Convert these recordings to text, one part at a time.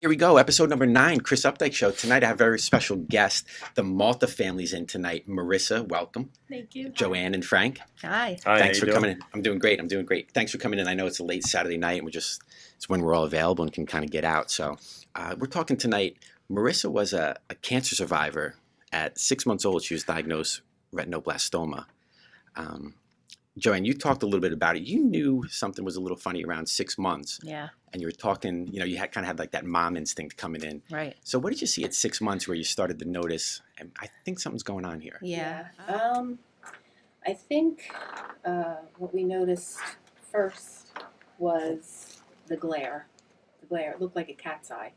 Here we go, episode number 9, Chris Opdyke Show. Tonight I have a very special guest. The Malta family's in tonight. Marissa, welcome. Thank you. Joanne and Frank. Hi. Hi, Thanks how for you coming doing? in. I'm doing great. Thanks for coming in. I know it's a late Saturday night and it's when we're all available and can kind of get out. So we're talking tonight. Marissa was a cancer survivor. At 6 months old, she was diagnosed retinoblastoma. Joanne, you talked a little bit about it. You knew something was a little funny around 6 months. Yeah. And you were talking, you had kind of had like that mom instinct coming in. Right. So what did you see at 6 months where you started to notice, and I think something's going on here? Yeah. I think what we noticed first was the glare. The glare. It looked like a cat's eye.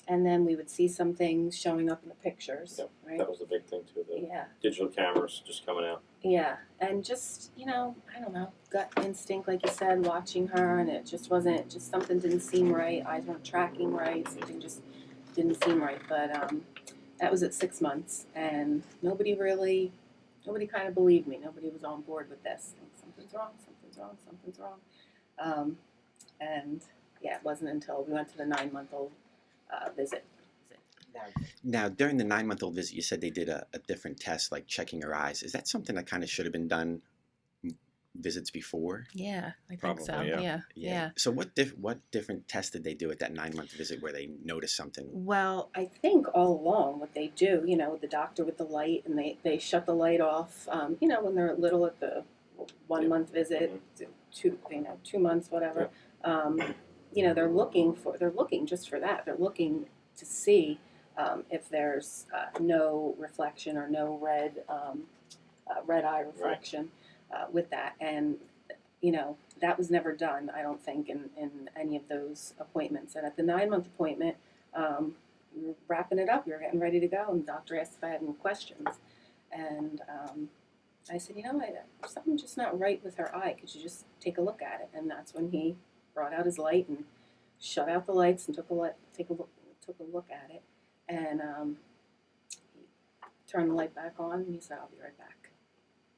And then we would see some things showing up in the pictures. Yep, right? that was the big thing too. The Yeah. digital cameras just coming out. Yeah. And just, I don't know, gut instinct, like you said, watching her, and it just wasn't, just something didn't seem right. Eyes weren't tracking right. Something just didn't seem right. But that was at 6 months, and nobody kind of believed me. Nobody was on board with this. Like, something's wrong. And yeah, it wasn't until we went to the 9-month-old visit. Now, during the 9-month-old visit, you said they did a different test, like checking her eyes. Is that something that kind of should have been done visits before? Yeah, I think Probably, so. Yeah. So what different test did they do at that 9-month visit where they noticed something? Well, I think all along what they do, the doctor with the light, and they shut the light off, when they're little at the 1 month visit, 2 months, whatever. They're looking just for that. They're looking to see if there's no reflection or no red eye reflection with that. And, that was never done, I don't think, in any of those appointments. And at the 9-month appointment, we were wrapping it up. We were getting ready to go, and the doctor asked if I had any questions. And I said, there's something just not right with her eye. Could you just take a look at it? And that's when he brought out his light and shut out the lights and took a look at it. And he turned the light back on, and he said, "I'll be right back."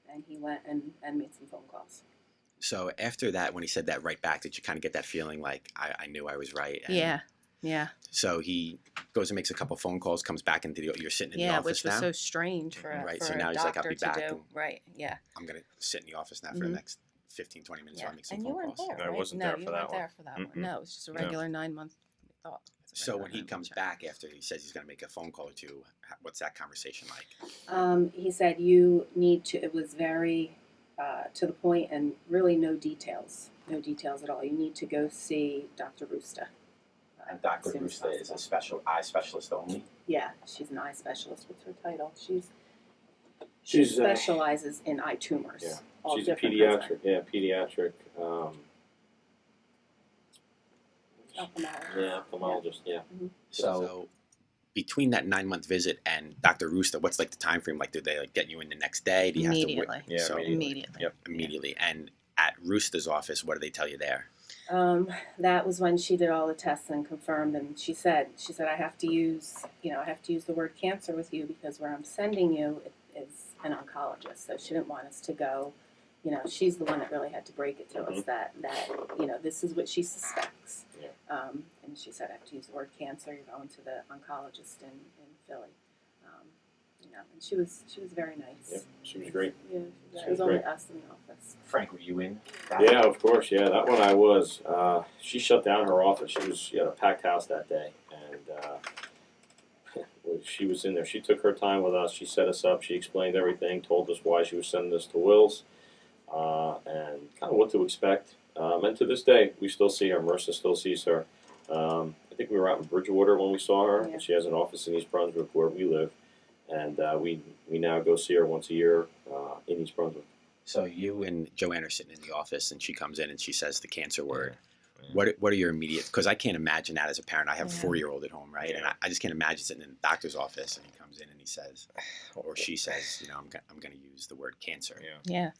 And he went and made some phone calls. So after that, when he said that right back, did you kind of get that feeling like, I knew I was right? And Yeah. So he goes and makes a couple phone calls, comes back into you're sitting in the Yeah, office which was now? so strange for Right, for so a now he's like, "I'll doctor be to back," do. and Right. Yeah. I'm going to sit in the office now for the next 15, 20 minutes while I make some And phone you weren't calls. there, No, I right? wasn't No, there you for weren't that one. there for that one. Mm-mm. No, it was just a No. regular 9-month. Thought. So when he comes back after he says he's going to make a phone call or two, what's that conversation like? He said you need to. It was very to the point, and really no details at all. You need to go see Dr. Rusta. And Dr. as soon as Rusta is a possible. special eye specialist only? Yeah, she's an eye specialist. What's her title? She She's specializes in eye tumors. yeah. All She's a different kinds of pediatric. Yeah, pediatric. ophthalmologist. Yeah, ophthalmologist. Yeah. So between that 9-month visit and Dr. Rusta, what's like the time frame? Like, do they get you in the next day? Do you Immediately. have to wait? Yeah, So Immediately. Yep. immediately. And at Rusta's office, what do they tell you there? That was when she did all the tests and confirmed, and she said I have to use the word cancer with you because where I'm sending you is an oncologist. So she didn't want us to go. She's the one that really had to break it to us that this is what she suspects. Yeah. And she said I have to use the word cancer. You're going to the oncologist in Philly. And she was very nice. Yep, she was great. Yeah, She it was was only great. us in the office. Frank, were you in? Yeah, of course. Yeah, that one I was. She shut down her office. She had a packed house that day, and she was in there. She took her time with us. She set us up. She explained everything. Told us why she was sending us to Will's, and kind of what to expect. And to this day, we still see her. Marissa still sees her. I think we were out in Bridgewater when we saw her. Yeah. She has an office in East Brunswick where we live, and we now go see her once a year in East Brunswick. So you and Joanne are sitting in the office, and she comes in and she says the cancer word. Yeah. What are your immediate? Because I can't imagine that as a parent. I have a Yeah. 4-year-old at home, right? Yeah. And I just can't imagine sitting in the doctor's office and he comes in and he says, or she says, I'm going to use the word cancer. Yeah.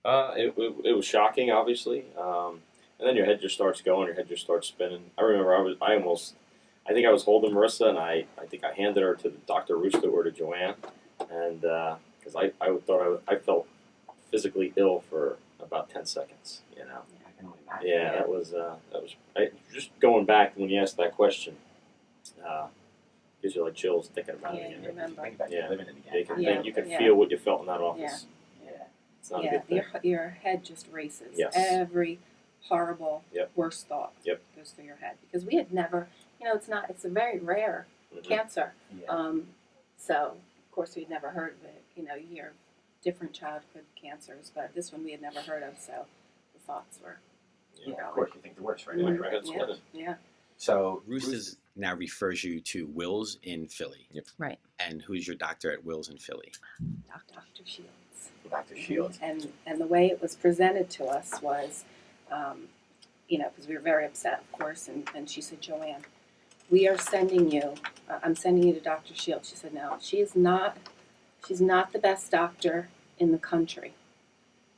It was shocking, obviously, and then your head just starts going. Your head just starts spinning. I remember I think I was holding Marissa, and I think I handed her to the Dr. Rusta or to Joanne, and because I thought I felt physically ill for about 10 seconds, can only imagine. Yeah, that was just going back when you asked that question. Gives you like chills thinking about Yeah, it you again. remember. Think about Yeah. living it again. You can, Yeah, you can yeah. feel what you felt in that office. Yeah. It's not a Yeah, good thing. your head just races. Yes. Every horrible, Yep. worst thought Yep. goes through your head because we had never, it's a very rare Mhm. cancer. Yeah. So of course we'd never heard of it. You hear different childhood cancers, but this one we had never heard of. So the thoughts were, Yeah, of course, you think the worst right Yeah, away, right. right? That's yeah, good. yeah. So Roosters now refers you to Will's in Philly. Yep. Right. And who's your doctor at Will's in Philly? Dr. Shields. Dr. Shields. And the way it was presented to us was, because we were very upset, of course, and she said, Joanne, we are sending you, I'm sending you to Dr. Shields. She said, no, she's not the best doctor in the country.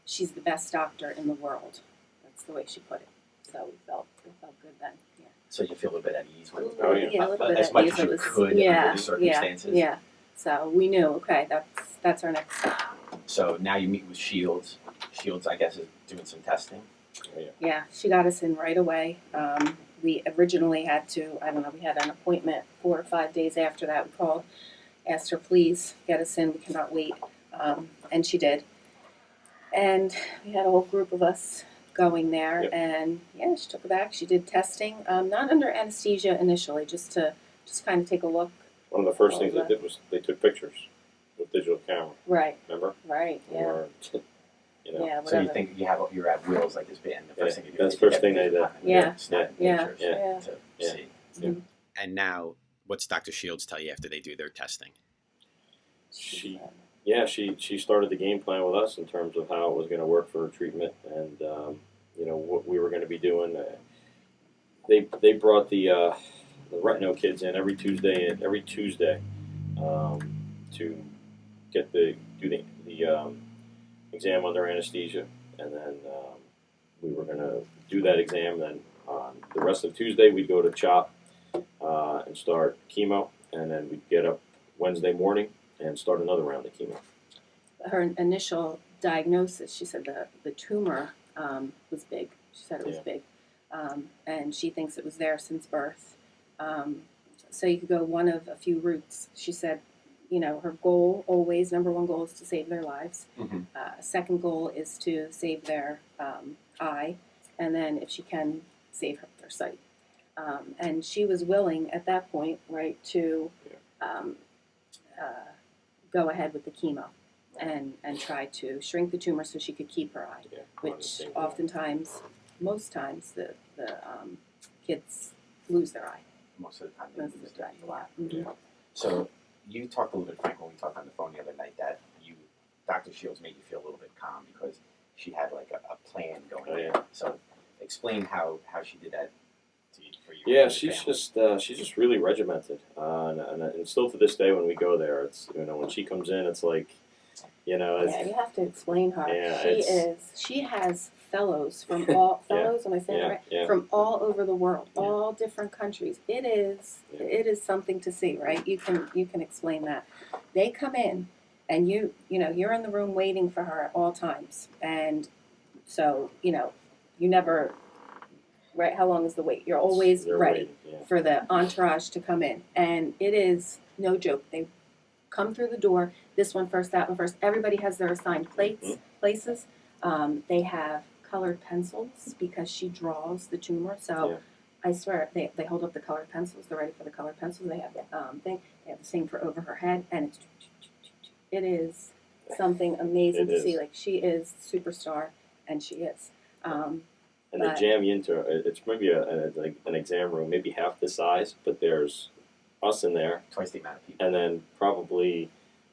She's the best doctor in the world. That's the way she put it. So we felt good then. Yeah. So you feel a little bit at ease with Oh, yeah. A little bit as at much ease. as you It was- could yeah, under the circumstances. Yeah. So we knew, okay, that's our next step. So now you meet with Shields. Shields, I guess, is doing some testing. Yeah, she got us in right away. We originally had to, we had an appointment 4 or 5 days after that. We called, asked her, please get us in, we cannot wait. And she did. And we had a whole group of us going there. Yep. And yeah, she took her back. She did testing, not under anesthesia initially, just kind of take a look. One of the first things they did was they took pictures with digital camera. Right, Remember? right, yeah. Or, Yeah, So you whatever. think you're at Will's like this band. The first Yeah, thing you do that's is the first you thing get they did. Yeah. Snap Yeah. pictures Yeah. to Yeah. see. Mhm. And now, what's Dr. Shields tell you after they do their testing? She started the game plan with us in terms of how it was going to work for her treatment and what we were going to be doing. They brought the retino kids in every Tuesday to get do the exam under anesthesia, and then we were going to do that exam. Then on the rest of Tuesday we'd go to CHOP and start chemo, and then we'd get up Wednesday morning and start another round of chemo. Her initial diagnosis, she said the tumor was big. She said it was Yeah. big. And she thinks it was there since birth. So you could go one of a few routes. She said, her goal always, number one goal is to save their lives. Mm-hmm. Second goal is to save their eye. And then if she can, save their sight. And she was willing at that point, right, to go ahead with the chemo and try to shrink the tumor so she could keep her eye, Yeah, which most times, the kids lose their eye. Most of the time. Most of the time, yeah. Mhm. So you talked a little bit, Frank, when we talked on the phone the other night, that Dr. Shields made you feel a little bit calm because she had like a plan going Oh, on. yeah. So explain how she did that for you. Yeah, and she's your she's just really regimented, and still to this day when we go there, it's when she comes in, it's like, it's, Yeah, you have to explain her. Yeah, She has fellows from all fellows. Am I saying that right? yeah. From all over the world, Yeah. all different countries. It is something to see, right? You can explain that. They come in, and you're in the room waiting for her at all times, and so you never. Right? How long is the wait? You're always They're ready waiting, yeah. for the entourage to come in, and it is no joke. They come through the door. This one first, that one first. Everybody has their assigned places. They have colored pencils because she draws the tumor. So Yeah. I swear they hold up the colored pencils. They're ready for the colored pencils. They have the thing. They have the same for over her head, and it is something amazing It to see. is. Like she is superstar, and she is. And they jam you into it's maybe like an exam room, maybe half the size, but there's us in there, twice the amount of people. and then probably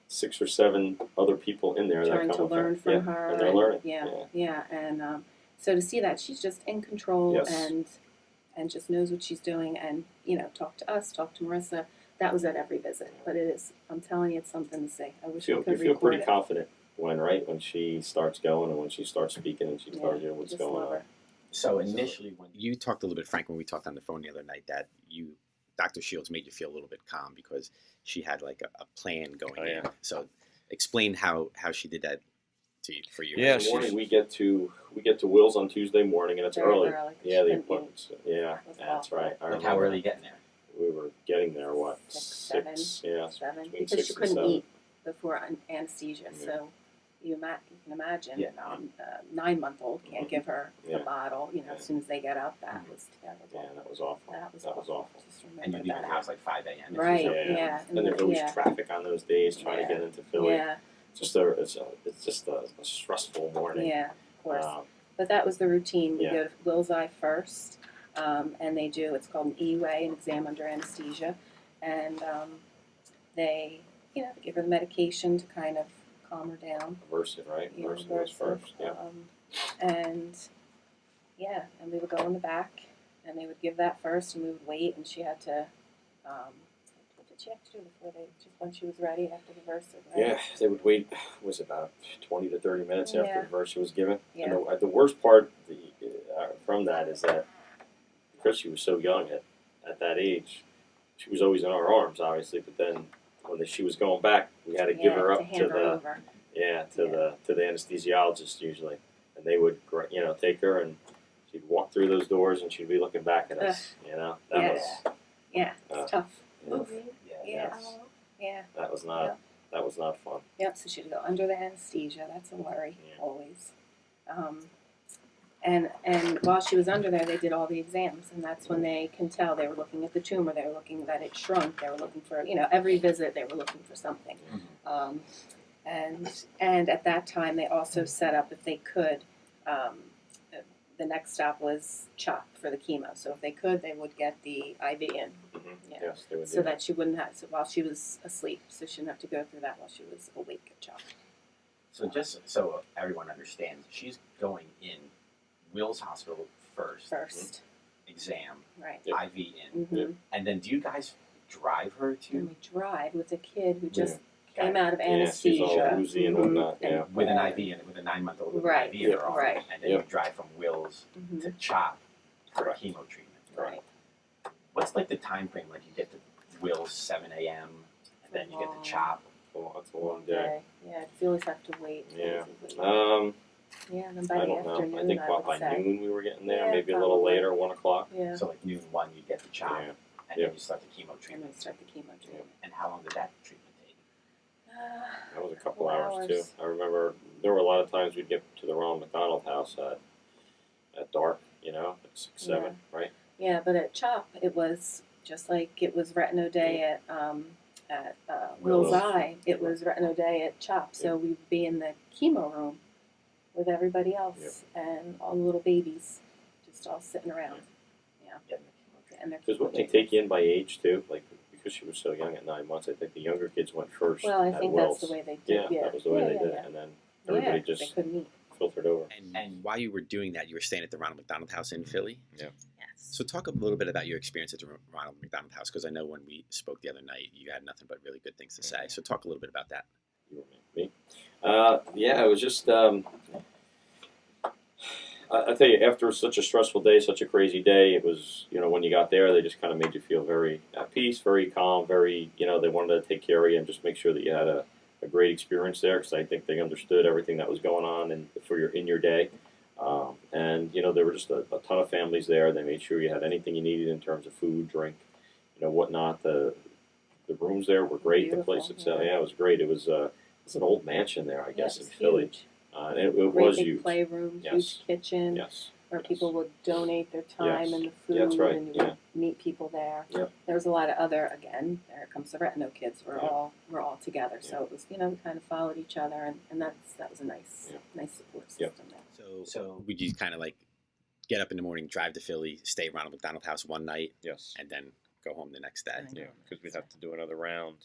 6 or 7 other people in there Trying that to come with learn her. from Yeah, her. and they're learning. Yeah. And so to see that she's just in control Yes. and just knows what she's doing, and talk to us, talk to Marissa. That was at every visit, but it is. I'm telling you, it's something to see. I wish we You could feel record pretty it. confident when she starts going and when she starts speaking and she tells you what's just going love on. her. So initially, when you talked a little bit, Frank, when we talked on the phone the other night, that Dr. Shields made you feel a little bit calm because she had like a plan going Oh, in. yeah. So explain how she did that for you? Yeah, in the morning we get to Will's on Tuesday morning, and it's Very early. early. Yeah, the Couldn't appointments. Yeah, That was that's awful. right. I Like, how remember early you getting there? we were getting there. What 6, Yeah, 7, between because 6 she and couldn't 7. eat before anesthesia. Yeah. So you can imagine, Yeah. 9-month-old can't give her Yeah. the bottle. You know, Yeah. as soon as they get up, that Mhm. was terrible. Yeah, that was awful. That was That awful. was awful. Just And remember you leave the that. house like 5 a.m. Right. Yeah. Yeah. And there's always yeah. traffic on those days trying Yeah. to get into Philly. Yeah. It's just a stressful morning. Yeah. Of course. Um, But that was the routine. We Yeah. go to Will's Eye first, and they do, it's called an E-way, an exam under anesthesia. And they, they give her the medication to kind of calm her down. Versed, right? You know, Versed was first. Yeah. And we would go in the back, and they would give that first, and we would wait, and she had to, what did she have to do before just when she was ready after the Versed, right? Yeah, they would wait. Was it about 20 to 30 minutes Yeah. after the Versed was given? Yeah. And the worst part from that is that because she was so young at that age, she was always in our arms, obviously. But then when she was going back, we had to give her up hand to her the over. to the anesthesiologist usually, and they would take her, and she'd walk through those doors, and she'd be looking back at us. That Yeah. was Yeah, it's tough. yeah, Yeah. Yeah. that was not fun. Yep, so she'd go under the anesthesia. That's a worry, Yeah. always. And while she was under there, they did all the exams, and that's when they can tell. They were looking at the tumor. They were looking that it shrunk. They were looking for, every visit they were looking for something. And at that time, they also set up, if they could, the next stop was CHOP for the chemo. So if they could, they would get the IV in. Mm-hmm. Yeah. Yes, they would So do that she wouldn't have, while she was asleep, so she didn't have to go through that while she was awake at CHOP. So just so everyone understands, she's going in Will's Hospital first, exam, Right. Yep. IV in, Mm-hmm. and then do you guys drive her And to we drive with a kid who just Okay. came out of Yeah, she's all anesthesia. woozy and Mhm. whatnot. and Yeah. with an IV and with a 9-month-old with Right. an IV in her arm, Right. and then Yep. you drive from Will's Mhm. to CHOP for Correct. chemo treatment. Right. What's like the time frame? Like you get to Will's 7 a.m. and then you get to CHOP. Well, that's a long day. Yeah, you always have to wait. Yeah. Yeah, and then by I the don't afternoon, know. I think would by say. noon we were getting there. Yeah, Maybe a little probably. later, 1 o'clock. Yeah. So like noon 1, you get to CHOP, Yeah. and Yep. then you start the chemo And treatment. we start the chemo treatment. And how long did that treatment take? That was a couple Couple hours too. hours. I remember there were a lot of times we'd get to the Ronald McDonald House at dark. At 6, 7, right? Yeah, but at CHOP, it was just like it was Retino Day at Will's Will's. Eye. It was Retino Day at CHOP. So we'd be in the chemo room with everybody else and all the little babies just all sitting around. Getting the chemo treatment. And they're Because wouldn't they take you in by age too? Like because she was so young at 9 months, I think the younger kids went first. Well, I at think Will's. that's the way they did. Yeah, that was the way they did it, yeah. and then everybody Yeah, just they couldn't eat. filtered over. And while you were doing that, you were staying at the Ronald McDonald House in Philly. Yes. So talk a little bit about your experience at the Ronald McDonald House, because I know when we spoke the other night, you had nothing but really good things to say. So talk a little bit about that. You were me. Yeah, it was just. I tell you, after such a stressful day, such a crazy day, it was, when you got there, they just kind of made you feel very at peace, very calm, very, they wanted to take care of you and just make sure that you had a great experience there, because I think they understood everything that was going on and in your day. And, there were just a ton of families there. They made sure you had anything you needed in terms of food, drink, whatnot. The rooms there were great. Beautiful, The place itself, yeah, it was great. It's an old mansion there, I guess, Yeah, in it's Philly. huge. And it Great was big huge. playroom, Yes. huge kitchen, Yes. where yes. people would donate their time Yes. and the food, Yeah, that's right, and you yeah. would meet people there. Yep. There was a lot of other, again, there comes the Retino kids. We're Yeah. all together, so it was, we kind of followed each other, and that was a nice support Yep. system there. So would you kind of like get up in the morning, drive to Philly, stay at Ronald McDonald House one night, Yes. and then go home the next day? Yeah, because we'd have to do another round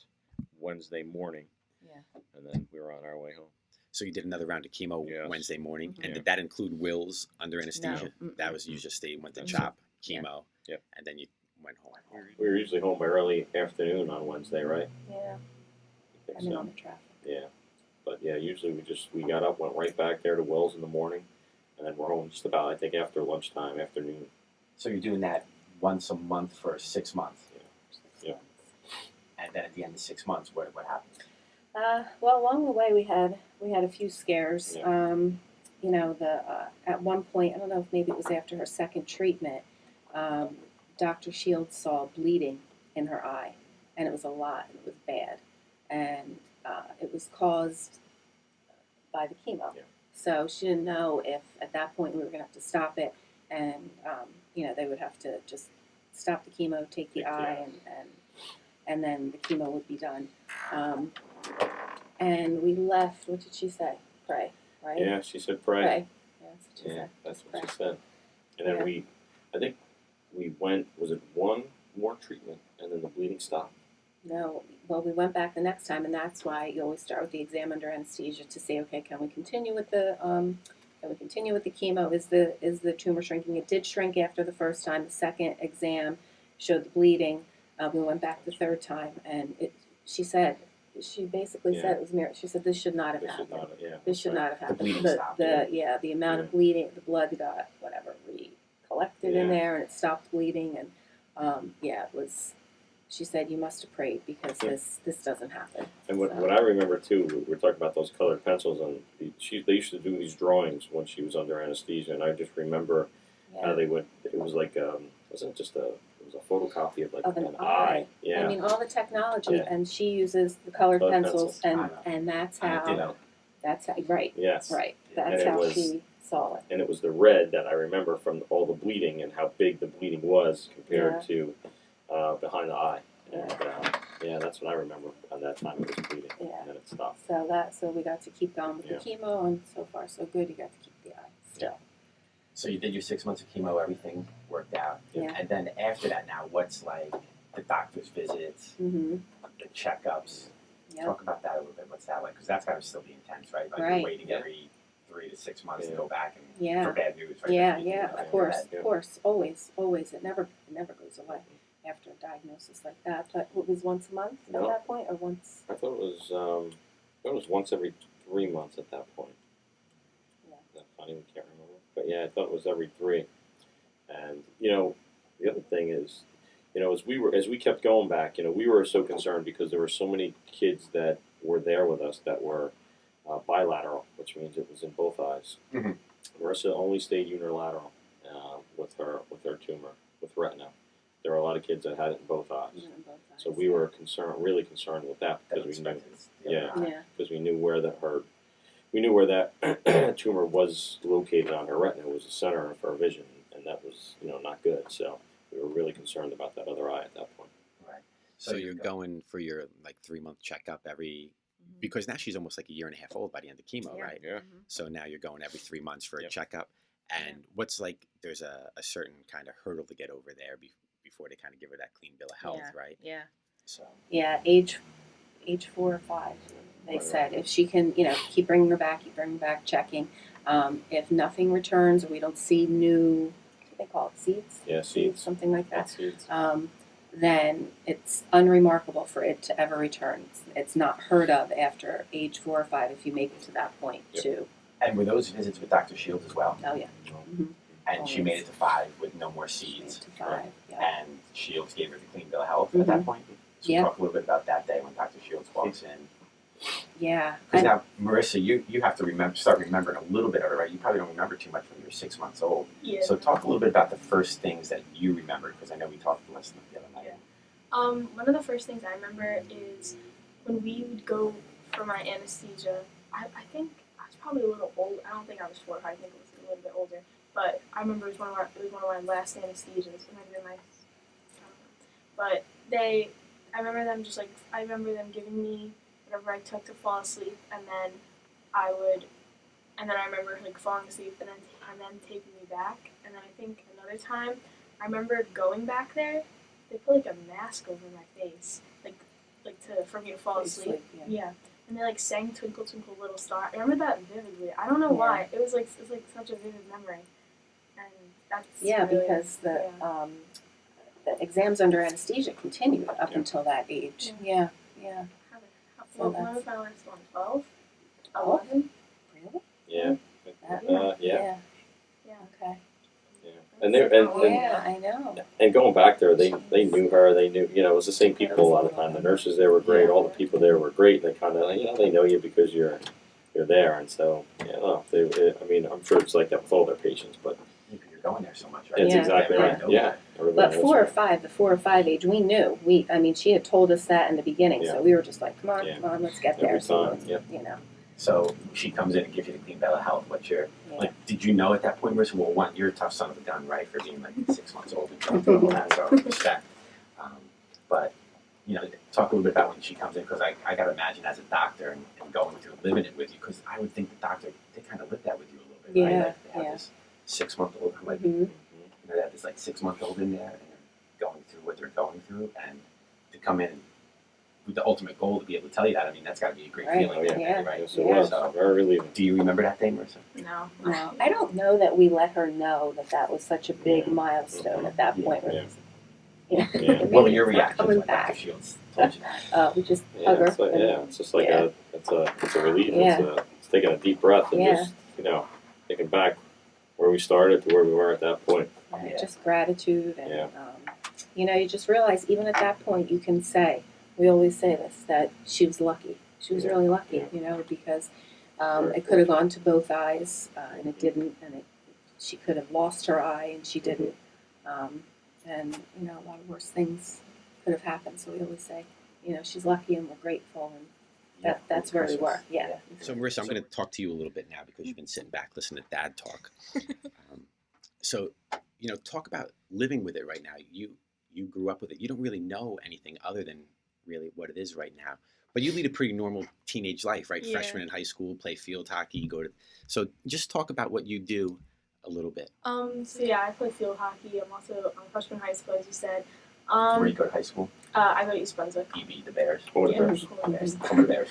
Wednesday morning, Yeah. and then we were on our way home. So you did another round of chemo Yes. Wednesday morning, Mhm. and Yeah. did that include Will's under anesthesia? No. Mm-mm. That was you just went to That's CHOP, Yeah. chemo, Yep. and then you went home. We were usually home by early afternoon on Wednesday, right? Yeah, I think I mean so. on the traffic. Yeah, but yeah, usually we got up, went right back there to Will's in the morning, and then we're home just about, I think, after lunchtime, afternoon. So you're doing that once a month for 6 months, Yeah. and then at the end of 6 months, what happened? Well, along the way we had a few scares. Yeah. You know, at one point, I don't know if maybe it was after her second treatment, Dr. Shields saw bleeding in her eye, and it was a lot, and it was bad, and it was caused by the chemo. Yeah. So she didn't know if at that point we were going to have to stop it, and you know, they would have to just stop the chemo, take the eye, and then the chemo would be done. And we left. What did she say? Pray, right? Yeah, she said pray. Pray. Yeah, that's what she Yeah, said. that's Just what pray. she said. And then Yeah. I think we went, was it one more treatment and then the bleeding stopped? No, well, we went back the next time, and that's why you always start with the exam under anesthesia to say, okay, can we continue with the chemo? Is the tumor shrinking? It did shrink after the first time. The second exam showed the bleeding. We went back the third time, and she basically said it was mirror. She said this should not have This should happened. not, yeah. This should not have The happened. bleeding stopped, yeah. The amount of bleeding, the blood got collected in Yeah. there, and it stopped bleeding, and it was. She said, "You must have prayed because Yeah. this doesn't happen." And what So- I remember too, we were talking about those colored pencils, and they used to do these drawings when she was under anesthesia, and I just remember how Yeah. they would. It was like wasn't it just it was a photocopy of like Of an an eye. Yeah. I mean, all the technology, Yeah. and she uses the colored Colored pencils, pencils. and that's I did how know. right, Yes. right. And That's it how was- she saw it. And it was the red that I remember from all the bleeding and how big the bleeding was compared Yeah. to behind the eye. And that's what I remember on that time. It was bleeding, Yeah. and then it stopped. So we got to keep going with the chemo, and so far so good. You got to keep the eye still. So you did your 6 months of chemo, everything worked out. Yeah. And then after that now, what's like the doctor's visits, Mm-hmm. the checkups? Yep. Talk about that a little bit. What's that like? Because that's got to still be intense, right? Like Right. you're waiting every 3 to 6 months to Yeah. go back and Yeah. for bad news, right? Yeah, That's what you yeah, do, of right? course, Yeah. of course, always. It never goes away after a diagnosis like that. But it was once a month at No. that point, or once. I thought it was once every 3 months at that point. Yeah. Is that funny? We can't remember. But yeah, I thought it was every 3. And you know, the other thing is, you know, as we kept going back, you know, we were so concerned because there were so many kids that were there with us that were bilateral, which means it was in both eyes. Mhm. Marissa only stayed unilateral with her tumor with retina. There were a lot of kids that had it in both eyes. You know, both sides. So we were really concerned with that That because we knew expected the other eye. Yeah. because we knew where that tumor was located on her retina. It was the center of her vision, and that was, you know, not good. So we were really concerned about that other eye at that point. Right. So you're going for your like 3-month checkup because now she's almost like a year and a half old by the end of chemo, Yeah. right? Yeah. Mhm. So now you're going every 3 months for a Yep. checkup. And what's like, there's a certain kind of hurdle to get over there before they kind of give her that clean bill of health, right? Yeah. So Yeah, age 4 or 5. They Right, said if she can, you know, keep bringing her back, checking. If nothing returns or we don't see new, what do they call it, seeds? Yeah, seeds. Something like that. That's seeds. Then it's unremarkable for it to ever return. It's not heard of after age 4 or 5 if you make it to that point. Yep. Too. And were those visits with Dr. Shields as well? Oh yeah. Mm-hmm. And she made it to 5 with no more seeds. To 5. Yeah. And Shields gave her the clean bill of health at that point. So Yeah. talk a little bit about that day when Dr. Shields walks in. Yeah. Because now, Marissa, you have to start remembering a little bit of it, right? You probably don't remember too much when you were 6 months old. Yeah. So talk a little bit about the first things that you remembered, because I know we talked to the listener the other night. One of the first things I remember is when we would go for my anesthesia. I think I was probably a little old. I don't think I was 4 or 5. I think it was a little bit older. But I remember it was one of my last anesthesias. It might have been my, I don't know. But I remember them giving me whatever I took to fall asleep, and then I remember like falling asleep, and then taking me back. And then I think another time, I remember going back there. They put like a mask over my face, like for me to fall asleep. Yeah. And they like sang "Twinkle Twinkle Little Star." I remember that vividly. I don't know why. It was like such a vivid memory, and that's really, because the exams under anesthesia continued up until that age. Yeah. So When was my last one? 12? 12? 11? Really? Yeah. That, Yeah. Yeah. Okay. Yeah. And they Yeah, I know. and going back there, they knew her. They knew, it was the same people a lot of the time. The nurses there were great. All the people there were great. They kind of, they know you because you're there. And so, I'm sure it's like that with all their patients, but You're going there so much, right? it's Yeah. exactly right. Yeah. But Everybody knows the 4 or 5 age, we knew. She had told us that in the beginning, Yeah. so we were just like, come on, Yeah. come on, let's get Every there. So, time, yep. So she comes in and gives you the clean bill of health. What's your Yeah. like? Did you know at that point, Marissa? Well, one, you're a tough son of a gun, right, for being like 6 months old and going through all that. So respect. But talk a little bit about when she comes in, because I gotta imagine as a doctor and going through living it with you, because I would think the doctor, they kind of live that with you a little bit, right? Yeah, Like they have yeah. this 6-month-old, like Mhm. they have this like 6-month-old in there, and they're going through what they're going through, and to come in with the ultimate goal to be able to tell you that, I mean, that's got to be a great Right, feeling, yeah. right? Yes, it Yeah. was. So, Very relieving. do you remember that day, Marissa? No. No, I don't know that we let her know that was such a big Yeah. milestone at that point. Yeah. Yeah. Yeah. What were your It's not reactions coming when Dr. back. Shields told you that? We just Yeah, hug her. it's like, and- it's just like yeah. it's a relief. Yeah. It's taking a deep breath and Yeah. just thinking back where we started to where we were at that point. Yeah. Just gratitude and Yeah. you just realize even at that point you can say, we always say this, that she was lucky. She was Yeah. really lucky, Yeah. because Very it could have gone to both eyes and it didn't, and she could have lost her eye and she didn't. And a lot of worse things could have happened. So we always say, she's lucky and we're grateful, and that's where we were. Yeah. So Marissa, I'm going to talk to you a little bit now because you've been sitting back listening to Dad talk. So, talk about living with it right now. You grew up with it. You don't really know anything other than really what it is right now. But you lead a pretty normal teenage life, right? Yeah. Freshman in high school, play field hockey, So just talk about what you do a little bit. So yeah, I play field hockey. I'm also a freshman in high school, as you said. Where you go to high school? I go to East Brunswick. You beat the Bears. Or the Yeah. Bears. Okay, come the Bears.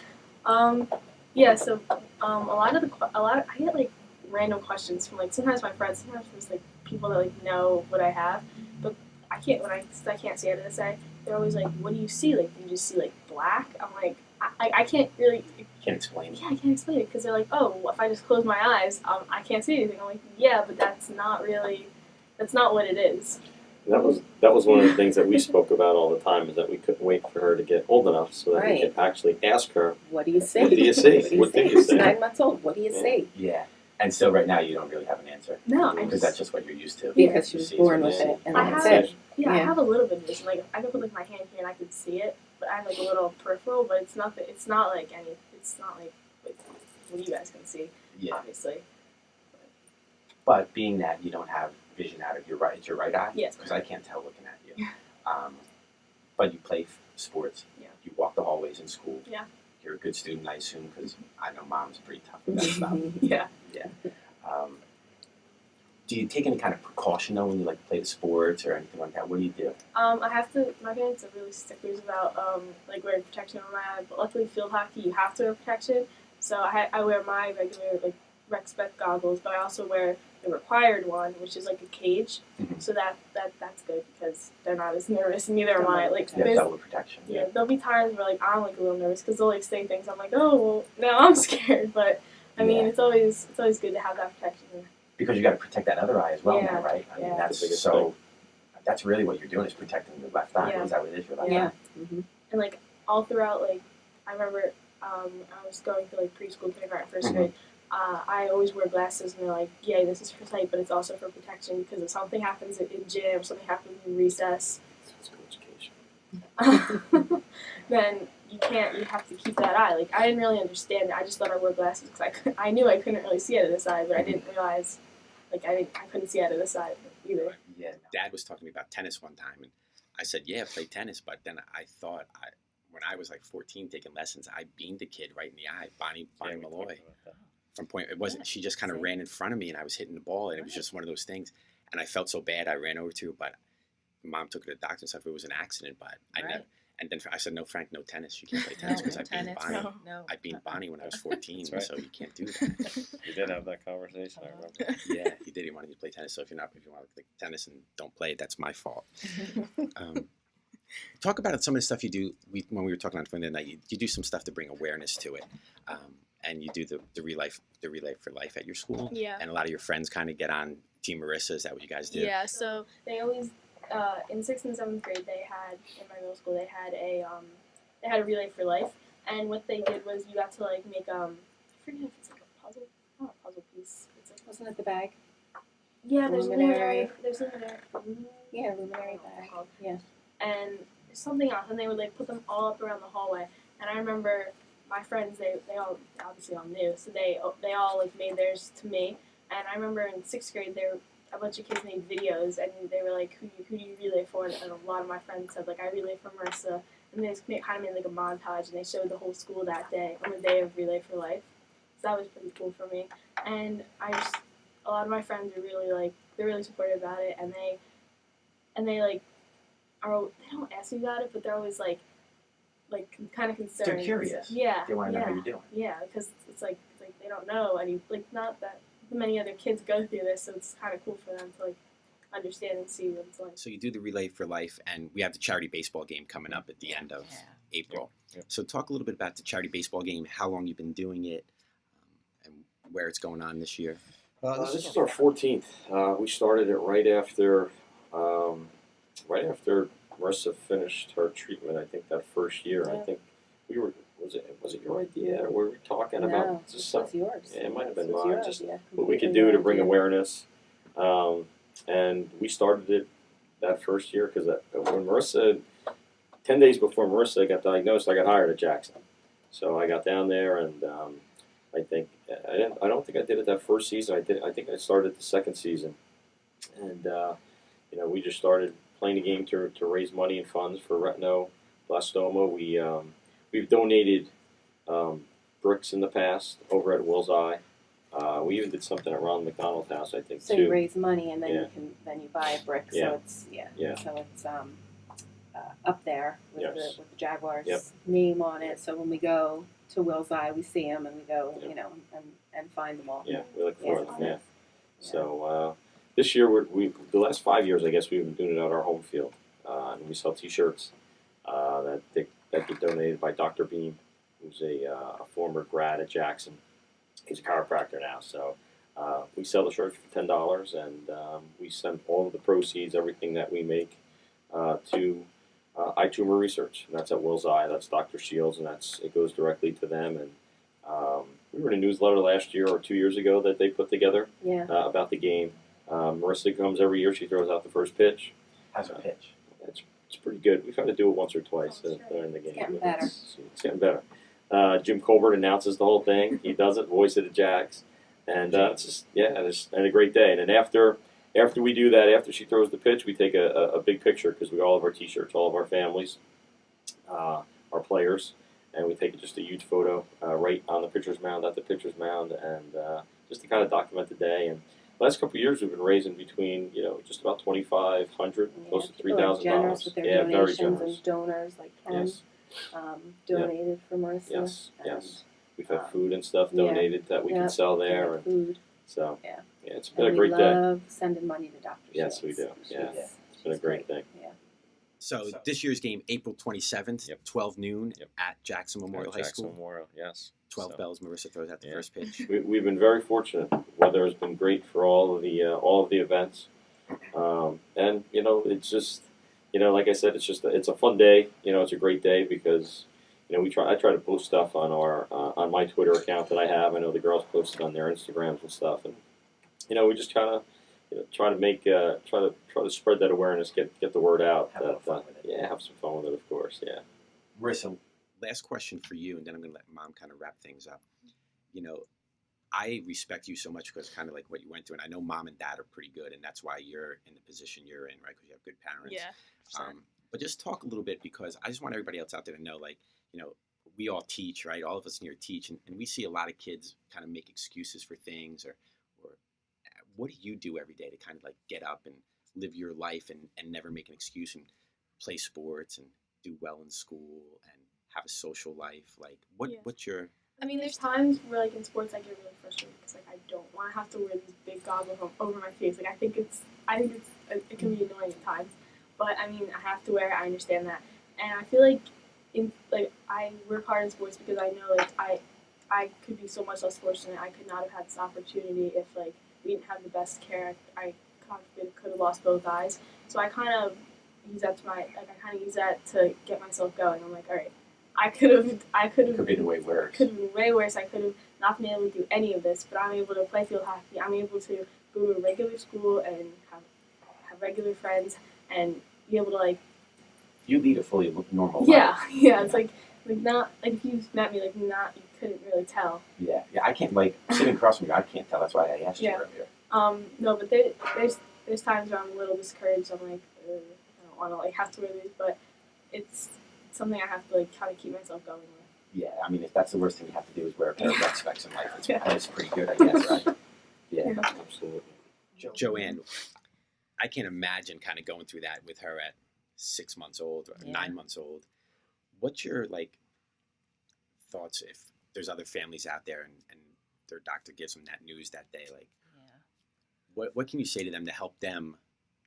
Yeah. So I get like random questions from like sometimes my friends, sometimes there's like people that like know what I have, but I can't I can't see it to say. They're always like, "What do you see? Like, do you just see like black?" I'm like, I can't really. Can't explain. Yeah, I can't explain it because they're like, "Oh, well, if I just close my eyes, I can't see anything." I'm like, "Yeah, but that's not what it is." That was one of the things that we spoke about all the time, is that we couldn't wait for her to get old enough so that we Right. could actually ask her. What do you see? What do you see? What do you She's see? 9 months old. What do you Yeah. see? Yeah. And so right now you don't really have an answer. No, I Because just that's just what you're used to. Because she was Sees born what with you it, see. and I that's have- it. I Yeah. have a little bit of vision. Like I can put like my hand here and I can see it, but I have like a little peripheral. But it's not like what you guys can see, Yeah. obviously. But being that you don't have vision out of your right eye. Yes. Because I can't tell looking at you. Yeah. But you play sports. Yeah. You walk the hallways in school. Yeah. You're a good student, I assume, because I know mom's pretty tough with that stuff. Yeah. Yeah. Do you take any kind of precaution though when you like play the sports or anything like that? What do you do? I have to. My parents are really sticklers about like wearing protection on my eye. But luckily, field hockey you have to wear protection. So I wear my regular like rec spec goggles, but I also wear the required one, which is like a cage. Mhm. So that's good because they're not as nervous, and neither am I. Like You have there's double protection. yeah, there'll be times where like I'm like a little nervous because they'll like say things. I'm like, oh well, now I'm scared. But I mean, Yeah. it's always good to have that protection. Because you got to protect that other eye as well Yeah. now, right? I mean, Yeah. that's The biggest so. That's really what you're doing is protecting the left eye. Yeah. Is that what it is? Your left Yeah. eye. Mhm. And like all throughout, like I remember I was going through like preschool, kindergarten, first Mhm. grade. I always wear glasses, and they're like, "Yeah, this is for sight, but it's also for protection because if something happens in gym, something happens in recess, It's good education. then you have to keep that eye." Like I didn't really understand it. I just thought I wore glasses because I knew I couldn't really see out of this eye, but I didn't realize like I couldn't see out of this eye either. Yeah. Dad was talking to me about tennis one time, and I said, "Yeah, I play tennis." But then I thought, when I was like 14 taking lessons, I beamed a kid right in the eye, Bonnie Yeah, we Malloy. talked about that. From point, it wasn't. She just kind of ran in front of me, and I was hitting the ball, and it was just one of those things. And I felt so bad. I ran over to her, but Mom took her to the doctor and stuff. It was an accident, but I Right. never. And then I said, "No, Frank, no tennis. She can't play tennis because I beat tennis, Bonnie. no. I beat Bonnie when I was 14, That's right. so you can't do that." We did have that conversation. I remember. Yeah, he did. He wanted you to play tennis. So if you want to play tennis and don't play it, that's my fault. Talk about some of the stuff you do. When we were talking on the phone the other night, you do some stuff to bring awareness to it, and you do the relay for life at your school. Yeah. And a lot of your friends kind of get on Team Marissa? Is that what you guys do? Yeah, so they always in 6th and 7th grade they had in my middle school they had a relay for life, and what they did was you got to like make I forget if it's like a puzzle, not a puzzle piece. It's like Wasn't it the bag? yeah, there's Luminary. luminary. Yeah, luminary bag. Yeah. And there's something else, and they would like put them all up around the hallway. And I remember my friends, they all obviously all knew, so they all like made theirs to me. And I remember in 6th grade, a bunch of kids made videos, and they were like, who do you relay for? And a lot of my friends said like, I relay for Marissa. And they just kind of made like a montage, and they showed the whole school that day on the day of Relay for Life. So that was pretty cool for me. And a lot of my friends are really like, they're really supportive about it, and they like they don't ask me about it, but they're always like kind of concerned. They're curious. Yeah. They want to know how you're doing. Yeah, because it's like they don't know any, like not that many other kids go through this, so it's kind of cool for them to like understand and see what it's like. So you do the Relay for Life, and we have the charity baseball game coming up at the end of April. Yeah. So talk a little bit about the charity baseball game, how long you've been doing it, and where it's going on this year. This is our 14th. We started it right after Marissa finished her treatment. I think that first year. Yeah. I think we were. Was it your idea? Or were we talking about No, just this was yours. Yeah, it might have This been was mine. your Just idea. what we could Completely do to your bring idea. awareness. And we started it that first year because when Marissa, 10 days before Marissa got diagnosed, I got hired at Jackson. So I got down there, and I don't think I did it that first season. I think I started the second season, and we just started playing the game to raise money and funds for Retinoblastoma. We've donated bricks in the past over at Will's Eye. We even did something at Ronald McDonald's house, I think, So too. you raise money and then Yeah. you buy a brick. Yeah. So it's Yeah. So it's up there with Yes. the Jaguars Yep. name on it. So when we go to Will's Eye, we see them and we go Yep. and find them all. Yeah, we look Yeah. for them. Yeah. So this year, the last 5 years, I guess, we've been doing it at our home field, and we sell T-shirts that get donated by Dr. Beam, who's a former grad at Jackson. He's a chiropractor now, so we sell the shirts for $10, and we send all of the proceeds, everything that we make, to eye-tumor research, and that's at Will's Eye. That's Dr. Shields, and it goes directly to them. And we were in a newsletter last year or 2 years ago that they put together Yeah. about the game. Marissa comes every year. She throws out the first pitch. How's her pitch? It's pretty good. We've had to do it once or twice Oh, sure. during the game. getting but better. It's getting better. Jim Colbert announces the whole thing. He does it, voice of the Jacks, and it's just it's a great day. And then after we do that, after she throws the pitch, we take a big picture because we all have our T-shirts, all of our families, our players, and we take just a huge photo right on the pitcher's mound, at the pitcher's mound, and just to kind of document the day. And the last couple of years, we've been raising between just about $2,500, close to People are generous $3,000. with their Yeah, very donations generous. and donors like Ken Yes. donated for Marissa. Yes, and, yes. We've had food and stuff yeah. donated that we Yeah. can sell they there, had and food. so Yeah. it's been a And great we day. love sending money to Dr. Yes, we Shields. do. Yeah. She's- It's been a she's great thing. Yeah. So this year's game, April 27th, Yep. 12 noon Yep. at Jackson Memorial High Jackson School. Memorial, yes. 12 So, bells. Marissa throws out the Yeah. first pitch. We've been very fortunate. Weather has been great for all of the events, and it's just like I said, it's a fun day. It's a great day because I try to post stuff on our on my Twitter account that I have. I know the girls post it on their Instagrams and stuff, and we just kind of try to make try to spread that awareness, get the word out. Have a little fun with it. Yeah, have some fun with it, of course. Yeah. Marissa, Last question for you, and then I'm going to let Mom kind of wrap things up. I respect you so much because kind of like what you went through, and I know Mom and Dad are pretty good, and that's why you're in the position you're in, right? Because you have good parents. Yeah. Sure. But just talk a little bit because I just want everybody else out there to know, like, we all teach, right? All of us in here teach, and we see a lot of kids kind of make excuses for things, or what do you do every day to kind of like get up and live your life and never make an excuse and play sports and do well in school and have a social life? Like, Yeah. what's your... I mean, there's times where, like, in sports, I get really frustrated because, like, I don't want to have to wear these big goggles over my face. Like, I think it can be annoying at times, but I mean, I have to wear it. I understand that, and I feel like I work hard in sports because I know, like, I could be so much less fortunate. I could not have had this opportunity if we didn't have the best care. I could have lost both eyes. So I kind of use that to get myself going. I'm like, all right, I could have Could be the way worse. could have been way worse. I could have not been able to do any of this, but I'm able to play field hockey. I'm able to go to a regular school and have regular friends and be able to like You lead a fully normal yeah life. it's like not like if you met me like not you couldn't really tell. Yeah, I can't, like, sitting across from you, I can't tell. That's why I asked you Yeah. earlier. No, but there's times where I'm a little discouraged. I'm like I don't want to like have to wear these, but it's something I have to like kind of keep myself going with. Yeah, I mean, if that's the worst thing you have to do is wear a pair of red specs in life, it's, Yeah. that's pretty good, I guess, right? Yeah. Yeah. Absolutely. Joanne, I can't imagine kind of going through that with her at 6 months old or Yeah. 9 months old. What's your like thoughts if there's other families out there and their doctor gives them that news that day? Like, Yeah. what can you say to them to help them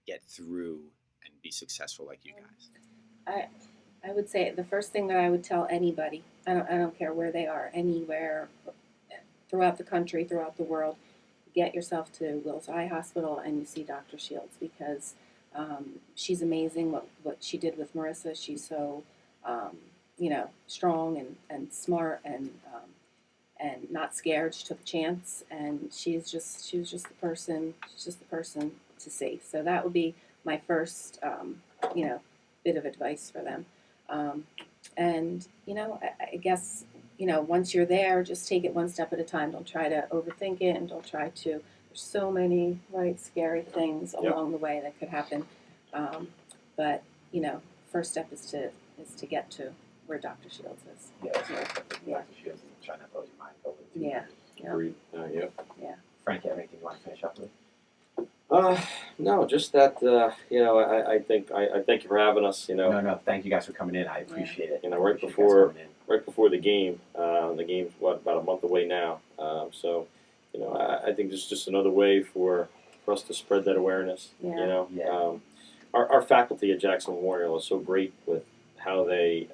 get through and be successful like you guys? I would say the first thing that I would tell anybody, I don't care where they are, anywhere throughout the country, throughout the world, get yourself to Will's Eye Hospital and you see Dr. Shields because she's amazing. What she did with Marissa, she's so strong and smart and not scared. She took a chance and she was just the person. She's just the person to see. So that would be my first bit of advice for them. I guess, once you're there, just take it one step at a time. Don't try to overthink it and don't try to, there's so many, right, scary things along the way that could happen. But first step is to get to where Dr. Shields is. Yeah, Yeah. Dr. Shields and trying to blow your mind over. Yeah. Yeah. Agreed. Yeah. Frank, you have anything you want to finish up with? No, just that. I think I thank you for having us. No, thank you guys for coming in. I appreciate it. Right Appreciate you guys before coming in. right before the game. The game's about a month away now. I think this is just another way for us to spread that awareness. Yeah. Yeah. Our faculty at Jackson Memorial is so great with how they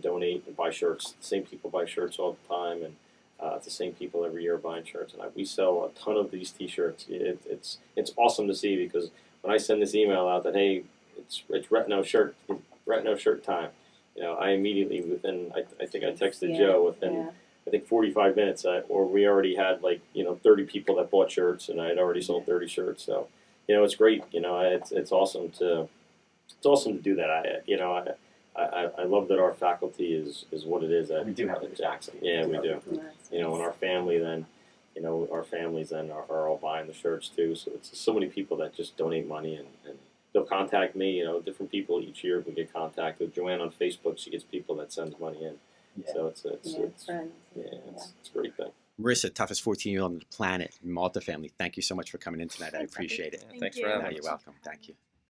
donate and buy shirts. The same people buy shirts all the time, and it's the same people every year buying shirts. And we sell a ton of these T-shirts. It's awesome to see because when I send this email out that hey, it's retino shirt time. I immediately I think I texted Joe within I think 45 minutes or we already had 30 people that bought shirts and I had already sold 30 shirts. So it's great. It's awesome to do that. I love that our faculty is what it is We do have at the Jackson. Yeah, we do. Nice. And our family then, our families then are all buying the shirts too. So it's so many people that just donate money and they'll contact me. Different people each year we get contacted. Joanne on Facebook, she gets people that send money in. Yeah. So it's Friends. it's a great thing. Marissa, toughest 14-year-old on the planet, Malta family. Thank you so much for coming in tonight. I Thanks, appreciate it. Thank Thanks you. for No, having you're us. welcome. Thank you.